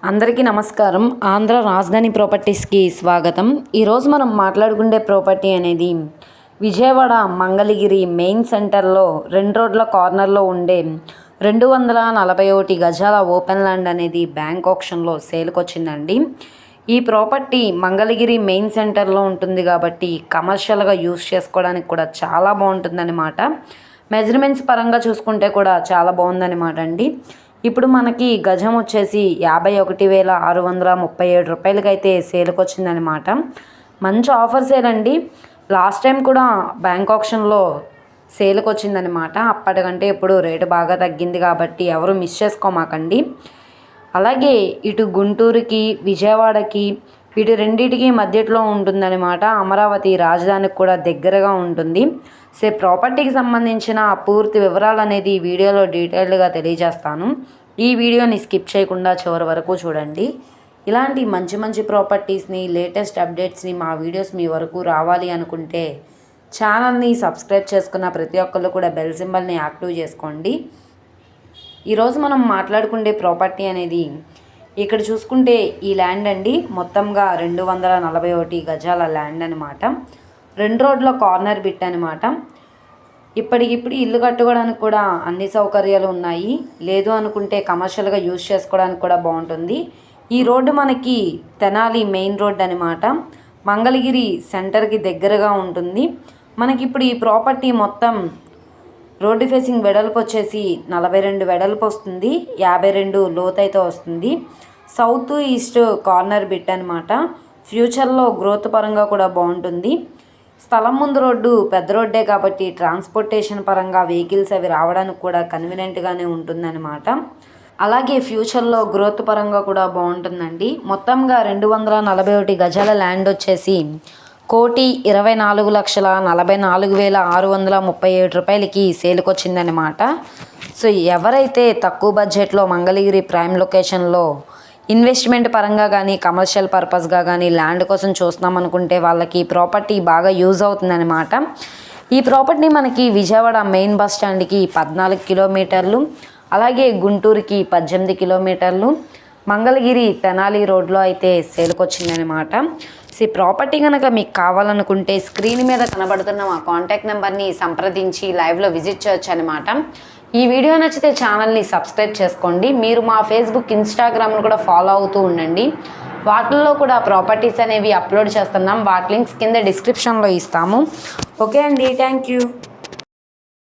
అందరికీ నమస్కారం. ఆంధ్ర రాజధాని ప్రాపర్టీస్కి స్వాగతం. ఈరోజు మనం మాట్లాడుకునే ప్రాపర్టీ అనేది విజయవాడ మంగళగిరి మెయిన్ సెంటర్లో 2 రోడ్ల కార్నర్లో ఉండే 241 గజాల ఓపెన్ ల్యాండ్ అనేది బ్యాంక్ ఆప్షన్లో సేల్కి వచ్చిందండి. ఈ ప్రాపర్టీ మంగళగిరి మెయిన్ సెంటర్లో ఉంటుంది కాబట్టి కమర్షియల్గా యూస్ చేసుకోవడానికి కూడా చాలా బాగుంటుందన్నమాట. మెజర్మెంట్స్ పరంగా చూసుకుంటే కూడా చాలా బాగుందన్నమాట అండి. ఇప్పుడు మనకి గజం వచ్చేసి 51,637 రూపాయలకి అయితే సేల్కి వచ్చిందనమాట. మంచి ఆఫర్ సేల్ అండి. లాస్ట్ టైం కూడా బ్యాంక్ ఆప్షన్లో సేల్కి వచ్చిందనమాట. అప్పటికంటే ఇప్పుడు రేటు బాగా తగ్గింది కాబట్టి ఎవరు మిస్ చేసుకోమాకండి. అలాగే ఇటు గుంటూరుకి విజయవాడకి వీటి రెండింటికి మధ్యలో ఉంటుందన్నమాట. అమరావతి రాజధానికి కూడా దగ్గరగా ఉంటుంది. ప్రాపర్టీకి సంబంధించిన పూర్తి వివరాలు అనేది ఈ వీడియోలో డీటెయిల్డ్గా తెలియజేస్తాను. ఈ వీడియోని స్కిప్ చేయకుండా చివరి వరకు చూడండి. ఇలాంటి మంచి మంచి ప్రాపర్టీస్ని లేటెస్ట్ అప్డేట్స్ని మా వీడియోస్ మీ వరకు రావాలి అనుకుంటే ఛానల్ని సబ్స్క్రైబ్ చేసుకున్న ప్రతి ఒక్కళ్ళు కూడా బెల్ సింబల్ని యాక్టివ్ చేసుకోండి. ఈరోజు మనం మాట్లాడుకునే ప్రాపర్టీ అనేది ఇక్కడ చూసుకుంటే ఈ ల్యాండ్ అండి. మొత్తంగా 241 గజాల ల్యాండ్ అనమాట. 2 రోడ్ల కార్నర్ బిట్ అనమాట. ఇప్పటికిప్పుడు ఇల్లు కట్టుకోవడానికి కూడా అన్ని సౌకర్యాలు ఉన్నాయి. లేదు అనుకుంటే కమర్షియల్గా యూజ్ చేసుకోవడానికి కూడా బాగుంటుంది. ఈ రోడ్డు మనకి తెనాలి మెయిన్ రోడ్ అనమాట. మంగళగిరి సెంటర్కి దగ్గరగా ఉంటుంది. మనకి ఇప్పుడు ఈ ప్రాపర్టీ మొత్తం రోడ్డు ఫేసింగ్ వెడల్పు వచ్చేసి 42 వెడల్పు వస్తుంది, 52 లోతైతే వస్తుంది. సౌత్ ఈస్ట్ కార్నర్ బిట్ అనమాట. ఫ్యూచర్లో గ్రోత్ పరంగా కూడా బాగుంటుంది. స్థలం ముందు రోడ్డు పెద్ద రోడ్డే కాబట్టి ట్రాన్స్పోర్టేషన్ పరంగా వెహికల్స్ అవి రావడానికి కూడా కన్వీనియంట్గానే ఉంటుందన్నమాట. అలాగే ఫ్యూచర్లో గ్రోత్ పరంగా కూడా బాగుంటుందండి. మొత్తంగా 241 గజాల ల్యాండ్ వచ్చేసి 1,24,44,637 రూపాయలకి సేల్కి వచ్చిందనమాట. ఎవరైతే తక్కువ బడ్జెట్లో మంగళగిరి ప్రైమ్ లొకేషన్లో ఇన్వెస్ట్మెంట్ పరంగా కానీ కమర్షియల్ పర్పస్గా కానీ ల్యాండ్ కోసం చూస్తున్నాం అనుకుంటే వాళ్ళకి ప్రాపర్టీ బాగా యూజ్ అవుతుందన్నమాట. ఈ ప్రాపర్టీ మనకి విజయవాడ మెయిన్ బస్ స్టాండ్కి 14 కిలోమీటర్లు, అలాగే గుంటూరుకి 18 కిలోమీటర్లు, మంగళగిరి తెనాలి రోడ్లో అయితే సేల్కి వచ్చిందనమాట. ప్రాపర్టీ కనుక మీకు కావాలనుకుంటే స్క్రీన్ మీద కనబడుతున్న మా కాంటాక్ట్ నెంబర్ని సంప్రదించి లైవ్లో విజిట్ చేయొచ్చు అనమాట. ఈ వీడియో నచ్చితే ఛానల్ని సబ్స్క్రైబ్ చేసుకోండి. మీరు మా ఫేస్బుక్ ఇన్స్టాగ్రామ్ను కూడా ఫాలో అవుతూ ఉండండి. వాటిల్లో కూడా ప్రాపర్టీస్ అనేవి అప్లోడ్ చేస్తున్నాం. వాటి లింక్స్ కింద డిస్క్రిప్షన్లో ఇస్తాము. ఓకే అండి, థ్యాంక్ యూ.